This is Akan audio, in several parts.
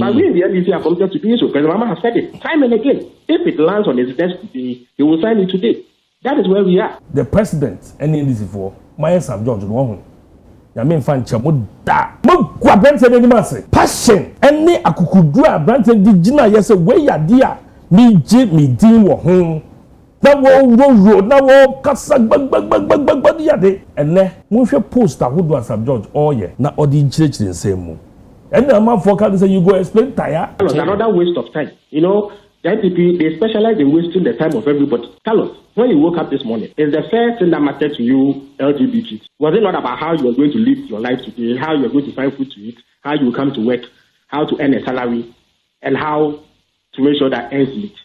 But we in the NDC are committed to doing so. President Mahama has said it time and again. If it lands on his desk today, he will sign it today. That is where we are. The president, any NDC for my St. George, no. I mean, fan chamuda. Mugwa Branton any masse. Passion. Any akukudua Branton di jina yes way ya dia. Me din wo home. Na wo na wo kasa bag yade. Ene mo hwe post ahodo St. George oye na odi chire nsemu. And the man for say you go explain tire. Another waste of time. You know, the NPP, they specialize in wasting the time of everybody. Carlos, when you woke up this morning, is the first thing that mattered to you LGBT? Was it not about how you are going to live your life today, how you are going to find food to eat, how you will come to work, how to earn a salary, and how to make sure that ends meet?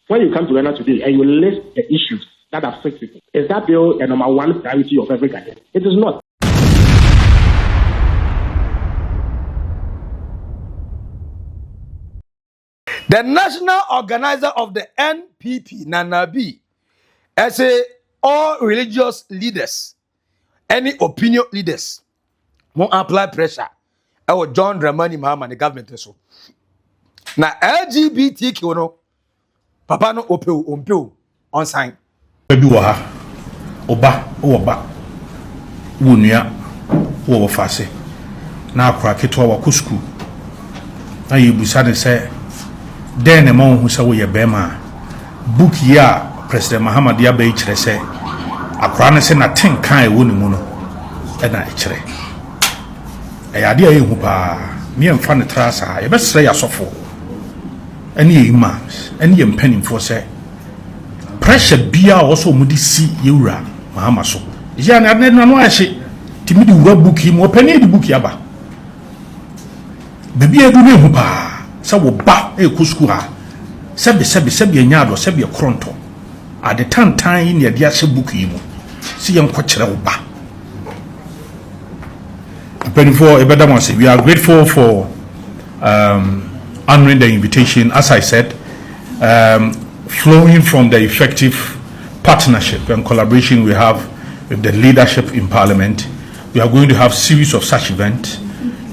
When you come to Ghana today and you list the issues that affect people, is that bill a number one priority of every Ghanaian? It is not. The national organizer of the NPP, Nana B, say all religious leaders, any opinion leaders, won't apply pressure. Our John Dramani Mahama, the government so. Now LGBTQ no, Papa no opeo on sign. Baby wa oba wunia wo fase na akra ketwa wa kusku na yibusa ne se den ne mon hu se wo ye bema book ya President Mahama dia ba ikire se akra ne se na ten kan e wo ne mu no e na ikire e ade ayi hu pa me emfa ne trasa ye besre ya sofo ene imams ene ye mpanimfo se pressure bia also mudi si yewura Mahama so ya na no ahye timidi wura book yi mo pani di book ya ba bebi edu ne hu pa sa wo ba e kusku ha sebe nyaado sebe kronto at the time in the dia se book yi mu si yem ko kire wo ba before ebedamase we are grateful for honoring the invitation, as I said, flowing from the effective partnership and collaboration we have with the leadership in Parliament. We are going to have series of such events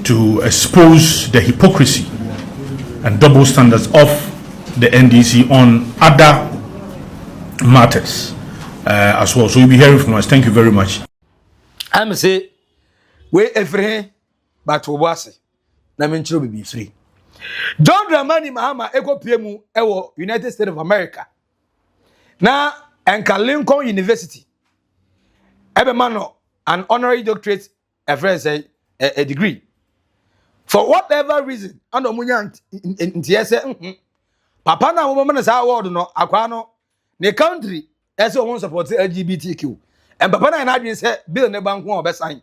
to expose the hypocrisy and double standards of the NDC on other matters as well. So you'll be hearing from us. Thank you very much. I'm say we every but we was na menchiro be free. John Dramani Mahama ego piemu ewo United States of America. Na enka Lincoln University. Ebe mano an honorary doctorate a degree. For whatever reason, ando munya ntiese papa na wo na sa award no akwa no ne country ese won support LGBTQ. And papa na adwin say bill ne bank won obesan.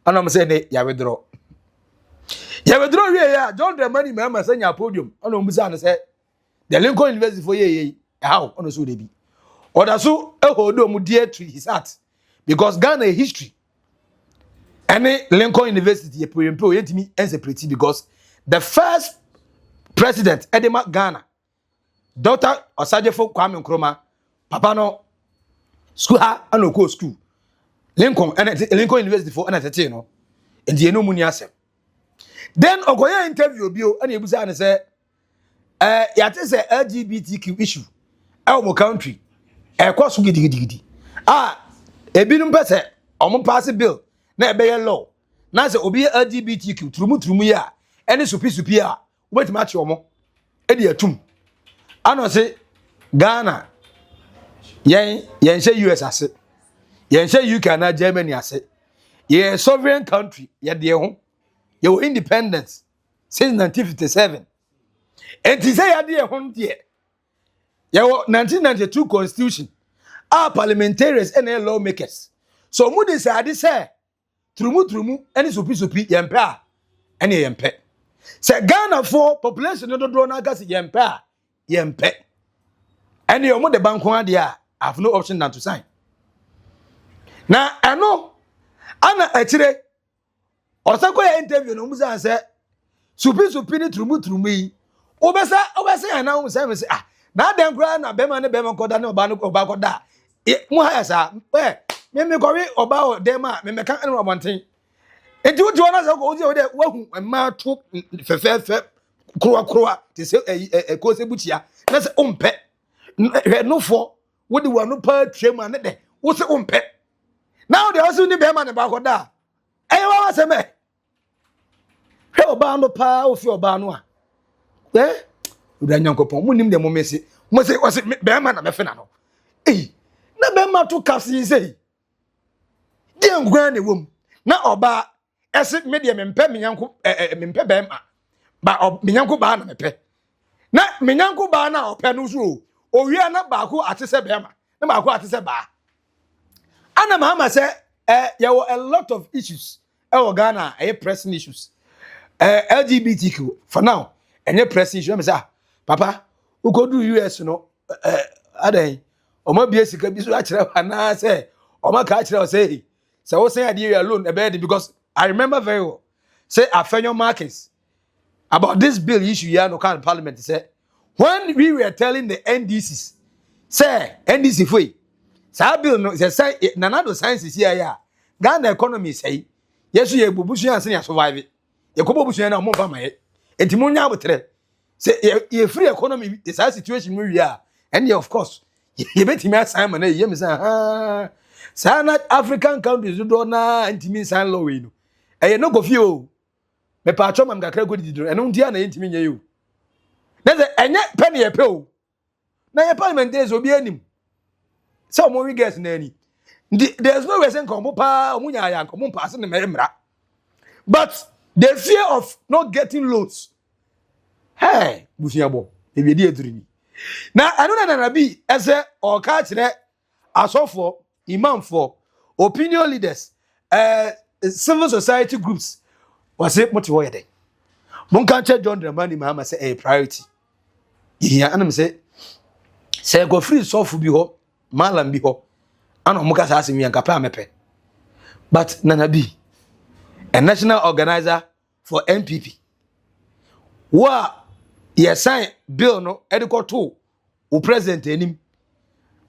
Ando mo say ne ya withdraw. Ya withdraw we ya John Dramani Mahama sanya podium. Ando mo say say the Lincoln University for ye how ando so dey bi. Oda so e hold mu dear to his heart because Ghana history. Any Lincoln University yetimi enseparate because the first president Edema Ghana Dr. Osajefo Kwame Nkrumah papa no school ha anoko school Lincoln University for NTT no enti eno muni asem then ogoye interview bio ana ebusa na say yate say LGBTQ issue our country koso gidigidi ebinum pese omo pass bill na ebeye law na say obi LGBTQ trumu ya any supi a wait match omo e de atum ano say Ghana yen say US ase yen say UK na Germany ase ye sovereign country ye de ho ye independence since 1957 and say ye de ho de ye 1992 constitution our parliamentarians and lawmakers so mu de say trumu any supi yempe a any yempe say Ghana for population no do na gas yempe any omo de banko ade a have no option than to sign na eno ana akire osako ya interview no musa say supi ni trumu yi obesa ana wo say na den kra na bema ne bema koda ne oba koda mu ha sa me ko we oba o dem a me meka ene obonten enti wo na say ko wo de wahu ma to fefe kroa te se ko se butia na se ompe no for wo de wanu pa twem ane de wo se ompe now they also ni be ma ne ba ko da wa se me hwe oba no pa ofi oba no a ura nyankopon munim de momese mo se be ma na me fe na no na be ma to kasi sei de ngwa ne wom na oba ese me de mempe menyanko mempe be ma ba menyanko ba na mepe na menyanko ba na ope no so o wi na ba ko atese be ma na ba ko atese ba ana Mahama say there were a lot of issues Ghana pressing issues LGBTQ for now any pressing issue me say papa we go do US no adan o ma bia sika bi so a kire na say o ma ka kire o say we say ade alone because I remember very well say Afenyo Markets about this bill issue here no can Parliament say when we were telling the NDCs say NDC foi sa bill no say nanado sciences here ya Ghana economy say yesu ye bubusu anse ya survive ye ko bubusu na mo fa maye enti mo nya abotre say ye free economy is a situation we are and of course ye betimi assign na ye me say Sana African countries do na intimi sign law we no no go fi o me pa atwa mam gakra go didiro eno ntia na intimi nya yo na ze enye penny e pe o na ye parliament days obi anim so mo we guess na ani there's no reason come pa omunya ya come pass na memra but the fear of not getting loans hey busiabo e bi di edurimi na anu na bi ese o ka kire asofo imam for opinion leaders civil society groups was it what you were there mon kan che John Dramani Mahama say a priority yeah anam say go free sofu bi ho malam bi ho ana mo ka sa asemi anka pa mepe but nana bi a national organizer for NPP wa ye sign bill no ediko to o president enim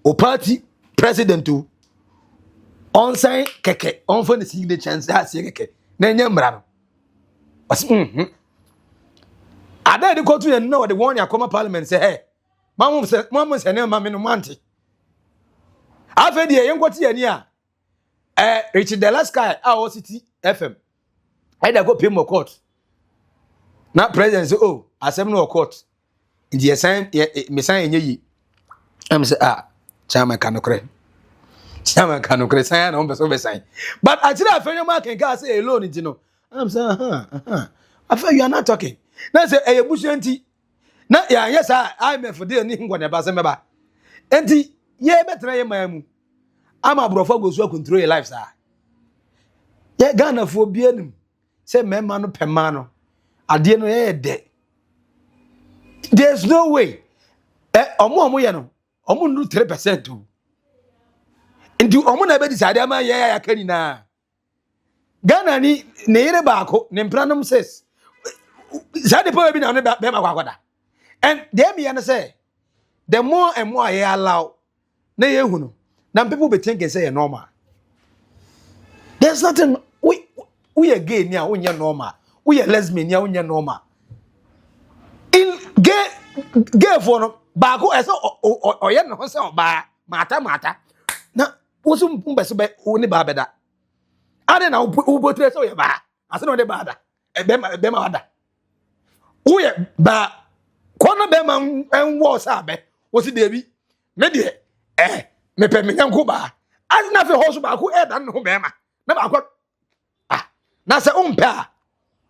o party president to on sign keke on for the signature that say keke na nyamra no was ada de go to you know the one ya come Parliament say hey mama say na mama no manti afa de yen kwoti ani a Richard the last guy our city FM I da go pay more court na president say oh asem no court ndi ye sign me sign enye yi am say chairman kanokre sign na on be sign but actually Afenyo Market can say alone you know am say afa you are not talking na say ebusuanti na ya yes IMF dey ni ngwa na ba se meba enti ye betra ye mamu ama brofo go so control your life sir ye Ghana fo bianim say mema no pema no ade no ye de there's no way omo ye no omo nu 3% o enti omo na be decide ama ye ya kani na Ghana ni ne yire baako ne mpranom says Zade po bi na no be makwakwada and dem ye no say the more and more ye allow na ye hu no na people be thinking say normal there's nothing we are gay nia we normal we are lesbian nia we normal in gay for no baako ese oye no say oba mata na wo so mbese be wo ni ba beda ade na wo botre say oye ba ase no de ba da be ma wada wo ye ba kono be ma enwo sa be wo si de bi me de me pe me nyanko ba ase na fe hoso ba ko dan no be ma na ba ko na say umpa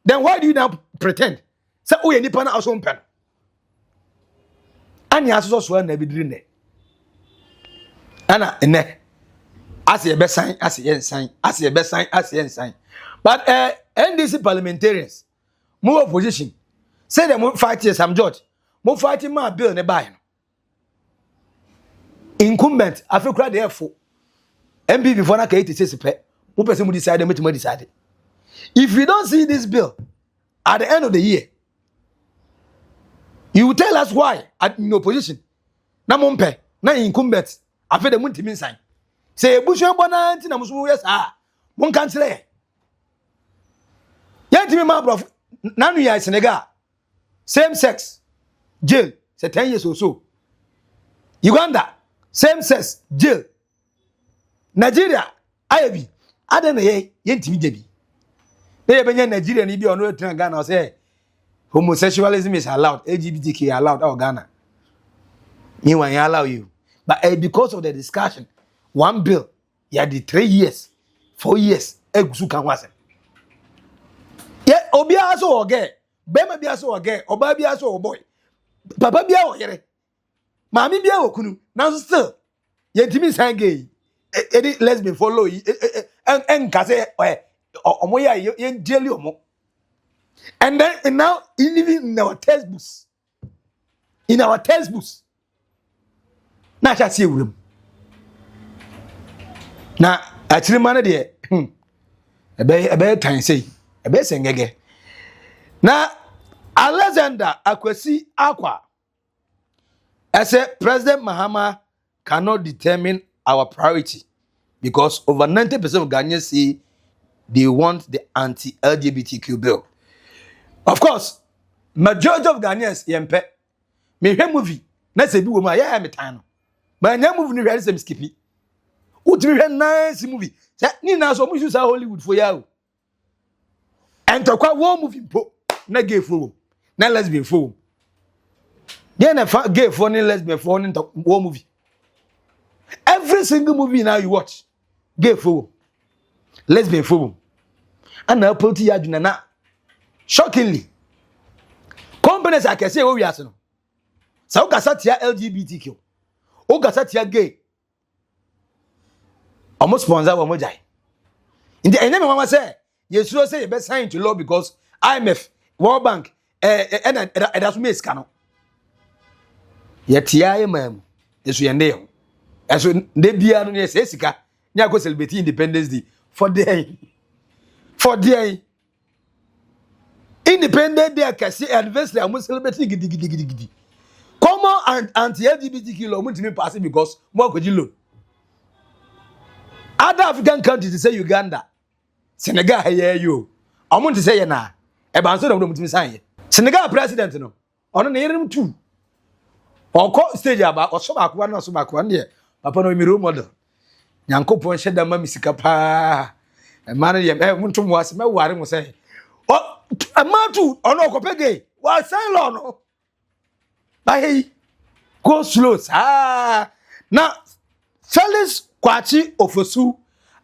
then why do you now pretend say oye nipa na aso umpa ani aso so na bi diri ne ana ene as ye be sign as ye sign as ye be sign as ye sign but NDC parliamentarians more opposition say them 5 years I'm George mo fighting my bill ne buy no incumbent afekura dey for MPP before na ka 86 pe mo person mo decide make mo decide if we don't see this bill at the end of the year you will tell us why in opposition na mo mpe na incumbent afi de mo ntimi sign say ebusu bona anti na mo so yes mo kan kire ya ntimi ma prof nanu ya Senegal same sex, jail, say 10 years or so. Uganda, same sex, jail. Nigeria, IAB, I don't know, yentimi. They have been Nigeria, and be on earth in Ghana, say homosexualism is allowed, LGBTQ allowed, oh Ghana. Meanwhile, I allow you. But because of the discussion, one bill, you had the 3 years, 4 years, Egusukan was. Yeah, Obia so okay, Bema Bia so okay, Oba Bia so boy, Papa Bia o yere, Mami Bia o kunu, now still, yentimi sang gay, any lesbian follow, and Kase, Omoya, yen jelly omo. And then, and now, even in our textbooks, na cha see wurum na achiri mane de ebe tan sei ebe sengege na Alexander Akwasi Acquah as President Mahama cannot determine our priority because over 90% of Ghanaians say they want the anti-LGBTQ bill. Of course, majority of Ghanaians yempe me hwe movie na se bi wo ma ya me tan no. But na movie ni ready some skippy. Utimi hwe nice movie. Say ni na so mu use Hollywood for ya o. Entokwa wo movie po na gay for na lesbian for. Dey na gay for ni lesbian for ni wo movie. Every single movie now you watch gay for lesbian for. And na poti ya duna na shockingly companies I can say we are no. So kasa tia LGBTQ. O gasa tia gay. Almost sponsor wa mojai. Indi enye me mama say, yesu say you be sign to law because IMF, World Bank, edaso me ska no. Ye tia ye mam. Yesu yende yo. Eso de bia no ye say sika. Nya go celebrate Independence Day for day. For day. Independent Day kasi anniversary am celebrate gidi. Common and anti-LGBTQ law won't pass because more could you look. Other African countries say Uganda, Senegal, here you. I want to say na. Ebanso of them sign. Senegal president no. On the year two. Or court stage about or so back one year. Papa no mi role model. Yanko pon sheda mami sikapa. E man ye muntu was me ware mo say. Oh, a man too or no kopege. Wa sign law no. Hey, go slow. Now, Felix Kwakye Ofosu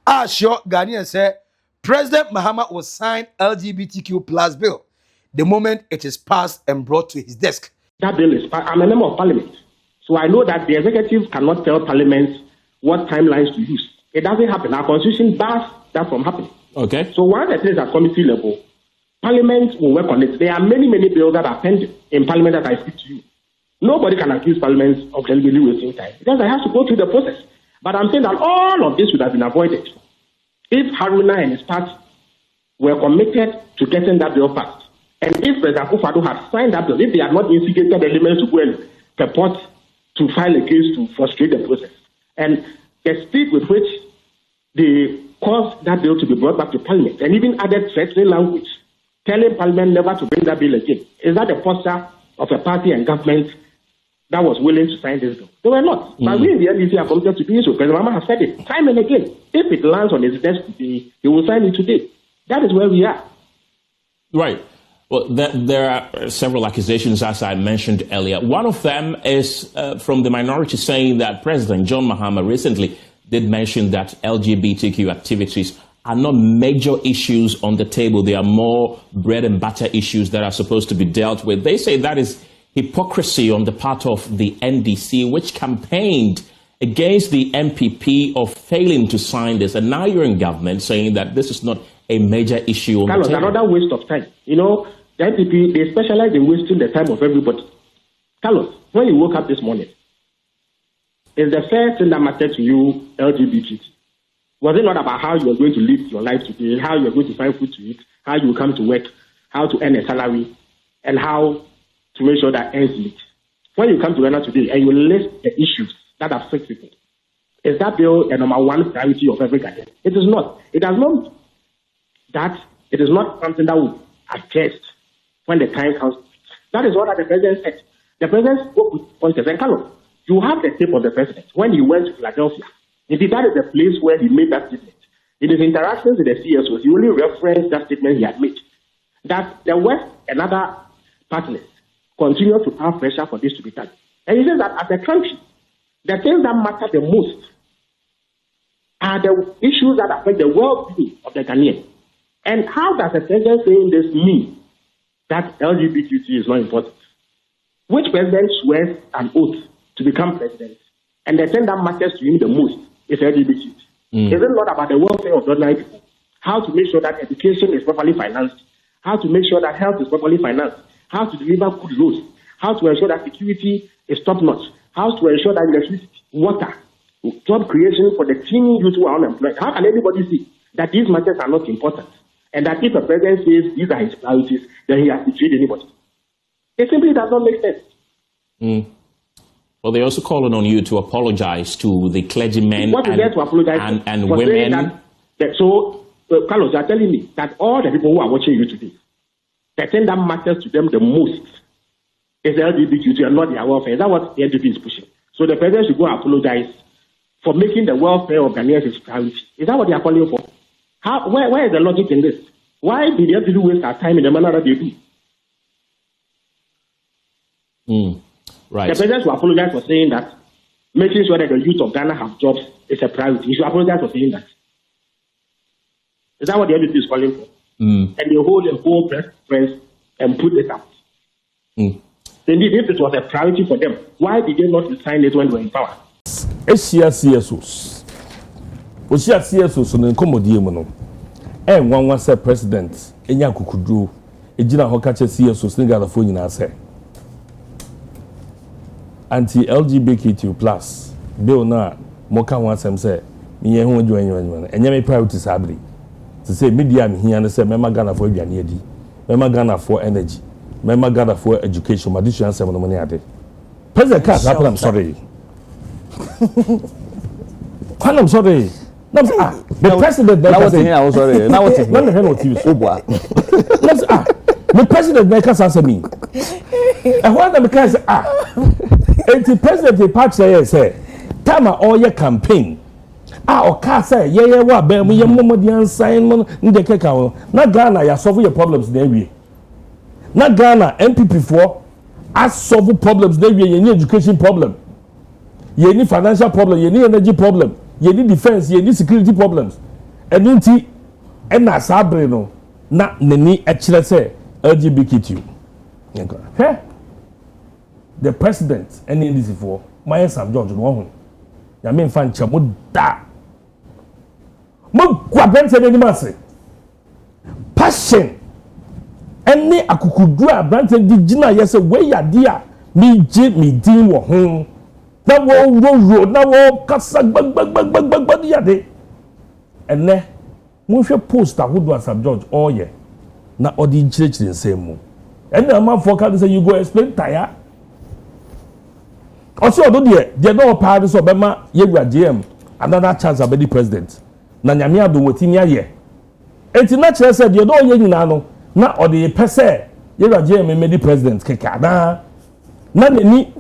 assure Ghanaians say President Mahama will sign LGBTQ plus bill the moment it is passed and brought to his desk. That bill is, I'm a member of Parliament, so I know that the executive cannot tell Parliament what timelines to use. It doesn't happen. Our constitution bars that from happening. Okay. So one of the things at committee level, Parliament will work on it. There are many bills that are pending in Parliament that I speak to you. Nobody can accuse Parliament of deliberately wasting time because I have to go through the process. But I'm saying that all of this would have been avoided if Haruna and his party were committed to getting that bill passed. And if President Akufo-Addo had signed that bill, if they had not instigated elements to go and purport to file a case to frustrate the process. And the speed with which they caused that bill to be brought back to Parliament and even added threatening language, telling Parliament never to bring that bill again. Is that the posture of a party and government that was willing to sign this bill? They were not. But we in the NDC are committed to doing so. President Mahama has said it time and again. If it lands on his desk today, he will sign it today. That is where we are. Right. Well, there are several accusations, as I mentioned earlier. One of them is from the minority saying that President John Mahama recently did mention that LGBTQ activities are not major issues on the table. They are more bread and butter issues that are supposed to be dealt with. They say that is hypocrisy on the part of the NDC, which campaigned against the NPP of failing to sign this. And now you're in government saying that this is not a major issue on Carlos, the table. Another waste of time. You know, the NPP, they specialize in wasting the time of everybody. Carlos, when you woke up this morning, is the first thing that mattered to you LGBT? Was it not about how you are going to live your life today, how you are going to find food to eat, how you will come to work, how to earn a salary, and how to make sure that ends meet? When you come to Ghana today and you list the issues that affect people, is that bill a number one priority of every Ghanaian? It is not. It has not. That it is not something that would adjust when the time comes. That is what the president said. The president spoke with pointers. And Carlos, you have the tape of the president when he went to Philadelphia. Indeed, that is the place where he made that statement. In his interactions with the CSOs, he only referenced that statement he had made. That the West and other partners continue to have pressure for this to be done. And he says that as a country, the things that matter the most are the issues that affect the well-being of the Ghanaians. And how does the president saying this mean that LGBTQ is not important? Which president swears an oath to become president, and the thing that matters to him the most is LGBT? Is it not about the welfare of ordinary people? How to make sure that education is properly financed? How to make sure that health is properly financed? How to deliver good roads? How to ensure that security is top-notch? How to ensure that electricity, water, job creation for the teeny youth who are unemployed? How can anybody see that these matters are not important? And that if a president says these are his priorities, then he has betrayed anybody. It simply does not make sense. Well, they're also calling on you to apologize to the clergymen what is there to apologize and women. So, Carlos, you are telling me that all the people who are watching you today, the thing that matters to them the most is LGBTQ and not their welfare. Is that what the NPP is pushing? So the president should go and apologize for making the welfare of Ghanaians his priority. Is that what they are calling for? Where is the logic in this? Why did the NPP waste our time in the manner that they do? Right. The president should apologize for saying that making sure that the youth of Ghana have jobs is a priority. He should apologize for saying that. Is that what the NPP is calling for? And they hold a whole press and put it out. Indeed, if it was a priority for them, why did they not sign it when they were in power? CSOs no nkomodie mu no nwanwa say president enya kukudu ejina ho ka che CSOs ne galafo nyina say anti-LGBTQ+ bill na moka wan asem say me ho adwanyo enya me priorities abri to say media me hia ne say mema Ghana for aduane adi mema Ghana for energy mema Ghana for education madisho ansem no money ade president card I'm sorry I'm sorry. No, the president. Now what's here? I'm sorry. Now what's here? No, the president make us answer me. And what the because and the president the party say time all your campaign. Oka say yeah wa be mu yemomodian sign mo ndeke ka na Ghana ya solve your problems na wie. Na Ghana NPP for as solve problems na wie any education problem. You need financial problem, you need energy problem, you need defense, you need security problems. And unti na sabre no na nani actually say LGBTQ. Hey, the president any this for my Sam George no ho. Ya me fan cha mo da. Mo kwabente ni mase. Passion. Any akukudu abrante digina yes we ya dia me din wo ho. Na wo na wo kasa gbag ya de ene mo hwe post ahodo asab George oye na odi nchirechire nsem mu ene am for can say you go explain tire also odo de no pa so be ma yegwa GM another chance abedi president na nyame ado wotimi aye enti na kire say de no ye nyina no na odi pese yegwa GM medi president keka na nani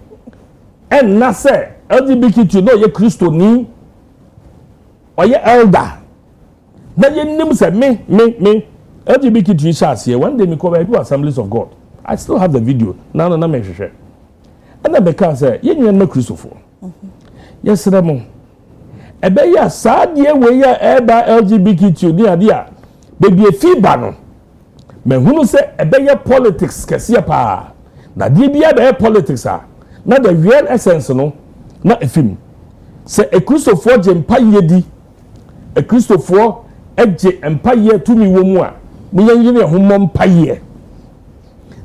and na say LGBTQ no ye Christo ni or ye elder na ye nim say me LGBTQ church here one day me come to Assemblies of God. I still have the video na me hwehwe and na be say ye nyen ma Christopher yes remo ebe ya saade we ya eba LGBTQ ni ade a baby fiba no me hunu say ebe ya politics kese pa na die bia be politics a na the real essence no na efim say a Christopher je mpaye di a Christopher eje mpaye tumi wo mu a me yanyire ho mom mpaye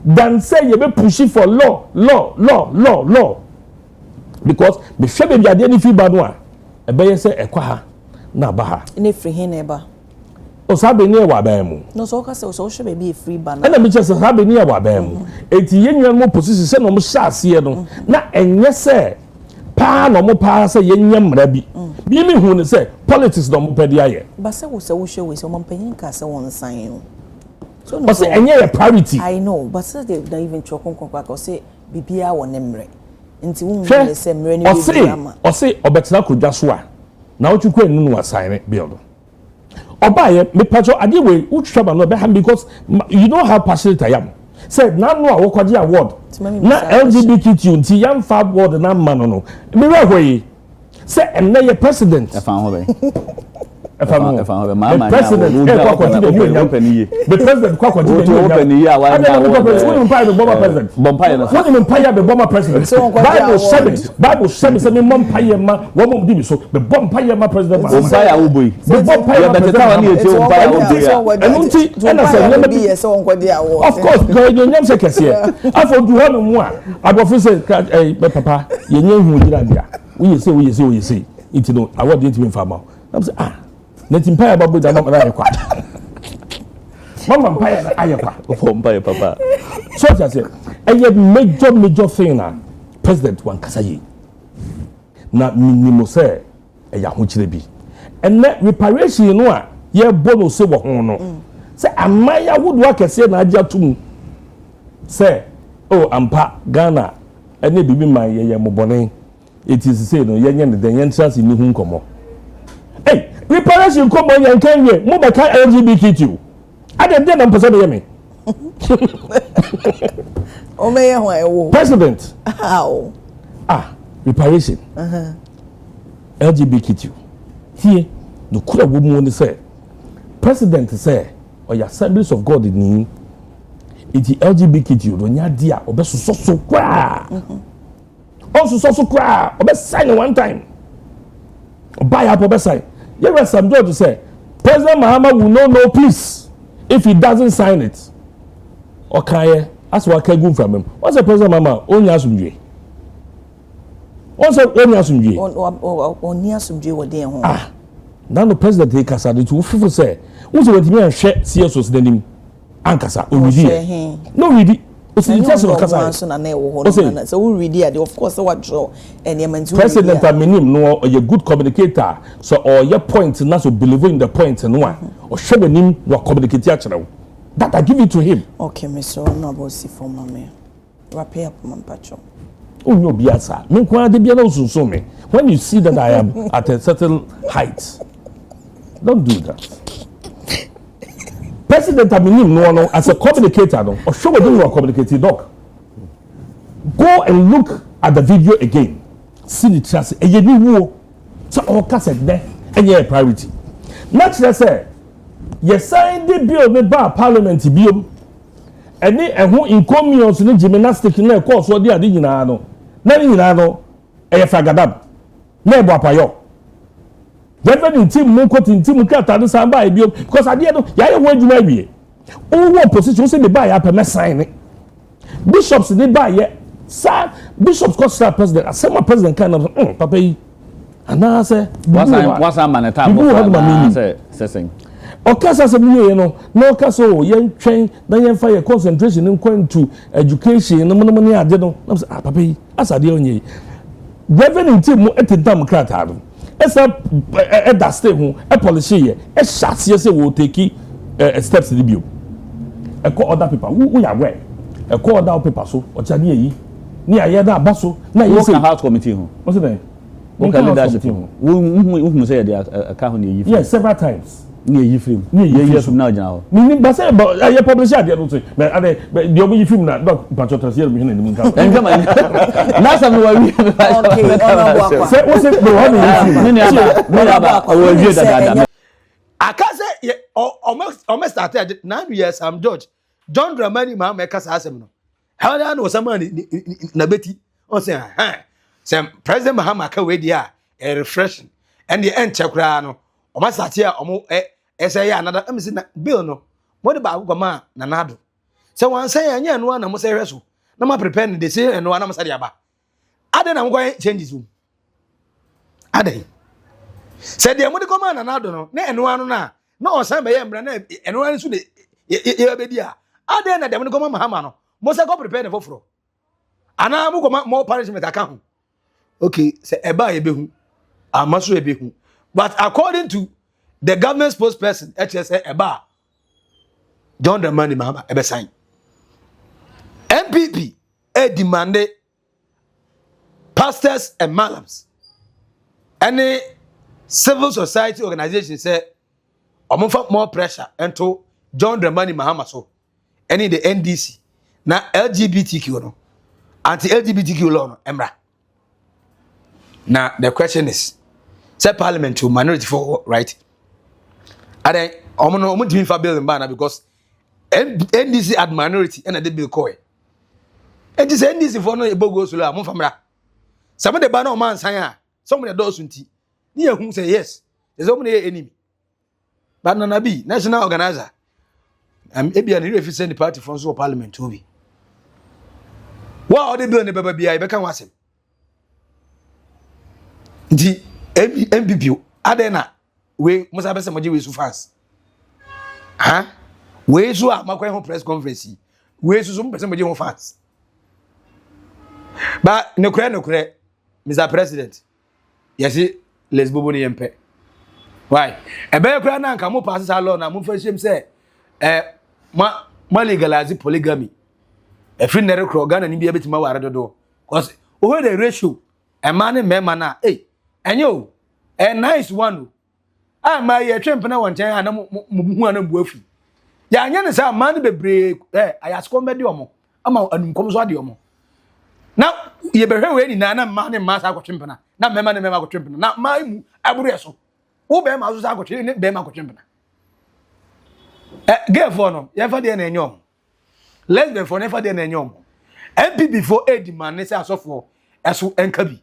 dan say you be push for law because be hwe be biade ni fiba no a ebe say ekwa ha na ba ha ne free hin na ba o sabe ni e wa ba mu no so ka say so hwe be free ba na na me che say sabe ni e wa ba mu eti yenwan mo position say no mo hyase no na enye say pa no mo pa say yenyam mra bi bi mi hu ne say politics no mo pedi aye ba say wo hwe we say mo panyin ka say won san So say enye a priority. I know, but say they even chokon konkwa say bibia wo ne mre. Nti wo mu say mre ni bibia. O say obetena kodwa so a na wo twekwa enu no assign bill. Obaye me pacho ade we utwaba no be ham because you know how passionate I am. Said na no a wo kwaje award. Na LGBTQ nti yam fa award na ma no. Me we hoyi. Say enna ye president. E fa ho be. The president the president Kwakye president Bible said say me mom paye ma wo mom di so be bom paye ma president paye wo boy be bom paye ma president of course go nyam se kese afọ du ha no mu a abofo se be papa ye nya hu gira bia we say it no award dey to farmer am say Netimpaya babu da mama na kwa. Mama mpaya na ayekwa. Ofo mpaya papa. So I say, a major thing na president wan kasa yi. Na minimo say e ya ho kire bi. And na reparation no a ye bono se wo ho no. Say amaya would work kese na agya tum. Say oh ampa Ghana ene bibi man ye mobone. It is say no ye nya den yen chance ni hu nkomo. Hey, reparation come on yan Kenya, mo be ka LGBTQ. Ade dem na mpese be me. O me ye ho ewo. President. How? Reparation. LGBTQ. Tie no kura wo mu ni say. President say, "O ya Assemblies of God ni iti LGBTQ do nya dia obesoso kwa." Obesoso kwa, obe sign one time. Buy up obe sign. Yes, some judge say President Mahama will not know peace if he doesn't sign it. Okay, that's what can go from him. What's the President Mahama? Only asumje. What's the only asumje? Only asumje what they home. Now the president take us at the two people say, "Who's going to be a share CSOs then ankasa o ready." No ready. So we read it, of course, what draw and President Minim no or a good communicator, so or your point not to believe in the point and one or show the name no communicate actually. That I give it to him. Okay, Mr. Nabosi for mommy. Wrap up my patron. Oh no, biasa. Me kwa de bia no so me. When you see that I am at a certain height, don't do that. President Aminim no as a communicator no or show what you are communicating doc. Go and look at the video again. See the trust e ye ni wo. So all cassette there and your priority. Naturally say you sign the bill me ba parliament biom. Eni ehun incomions ni gymnastic na course so dey ade nyina no. Na nyina no e fragadab. Na e bo apayo. Reverend team mo ko team kata no san ba e biom because ade no ya ye ho adwuma wie. Owo position say me ba ya permit sign. Bishops ni ba ye sa bishops ko star president asema president kan no papa yi ana say what's am na table say okasa se mu ye no na okasa o ye ntwen na ye fa ye concentration into education no mo ne ade no na say papa yi asade onye reverend team mo etintam krata do esa that stay ho e policy ye e hyasie se wo take steps ni bio e call other people who ya we e call other people so o cha ni yi ni aye da abaso na ye say house committee ho what's the name okay leadership ho who say dey aka ho ni yi yes several times ni yi film ni yi film na jina ho ni ba say aye publish ade no say but ade the obi film na doc patriotic here me na ni nka en kama na some we okay say o say no ho ni aba o wie da akase o started na years am George John Dramani Mahama kasa asem no how da no sama na beti o say say President Mahama ka we dia a refreshing and the end chekra no o ma start here o say another am say na bill no mo de ba agoma na nado say wan say anya no na mo say hweso na ma prepare the say no na mo say dia ba ade na mo changes o ade say de mo de koma na nado no na eno anu na o san be ye mra na eno anu so de ye be dia ade na de mo de koma Mahama no mo say go prepare for fro ana mo koma more punishment aka ho okay say eba ye be hu amaso ye be hu but according to the government spokesperson say eba John Dramani Mahama ebe sign NPP demanded pastors and Imams any civil society organization say omofa more pressure into John Dramani Mahama so any the NDC na LGBTQ no anti-LGBTQ law no emra. Now the question is say parliament to minority for right and then omo dimi fa bill ban because NDC at minority and the bill koy and this NDC for no ebogo so la mo famra some of the ban o man san a some of the doors nti ni ehun say yes there's so many enemy but na be national organizer ebia ni represent the party from so parliament to be what the bill ne baba bia e beka wasem nti MPP adena we musa bese moje we su fans ha we su a makwa ho press conference we su bese moje ho fans ba ne kure Mr. President yesi lesbobo ni yempe why e be kure na nka mo pass law na mo fa shem say ma legalize polygamy e free nere kro Ghana ni bia betima ware dodo cause o the ratio e man me man na enyo nice one ma ye twempe na wonchen ana mu ana bu afi ya anya ne sa man bebre ayasko mede omo ama anumkom so ade omo na ye behwe we ni na man ne ma sa akotwempe na mema ne mema akotwempe na ma mu aburu eso wo be ma so sa akotwe ne be ma akotwempe na get for no ye fa de na enyom lesbian for never de na enyom MPP for demand ne say asofo eso enkabi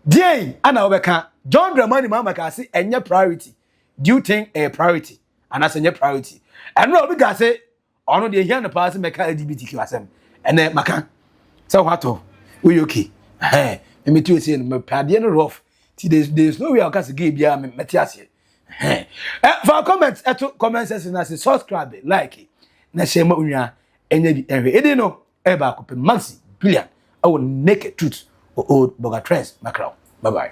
Dean, Anna Obeka, John Dramani Mahama can say any priority. Do you think a priority? And that's a priority. And no, because say, on the young person make LGBTQ as and then Macan. So what? We okay? Hey, let me tell you, my padian rough. There's no way I can give you Matthias. For comments, comments section as subscribe, like it. Na shema unya, any every. It didn't know ever could be Maxi, billion. I will naked truth. Old Boga Prez, Macron. Bye bye.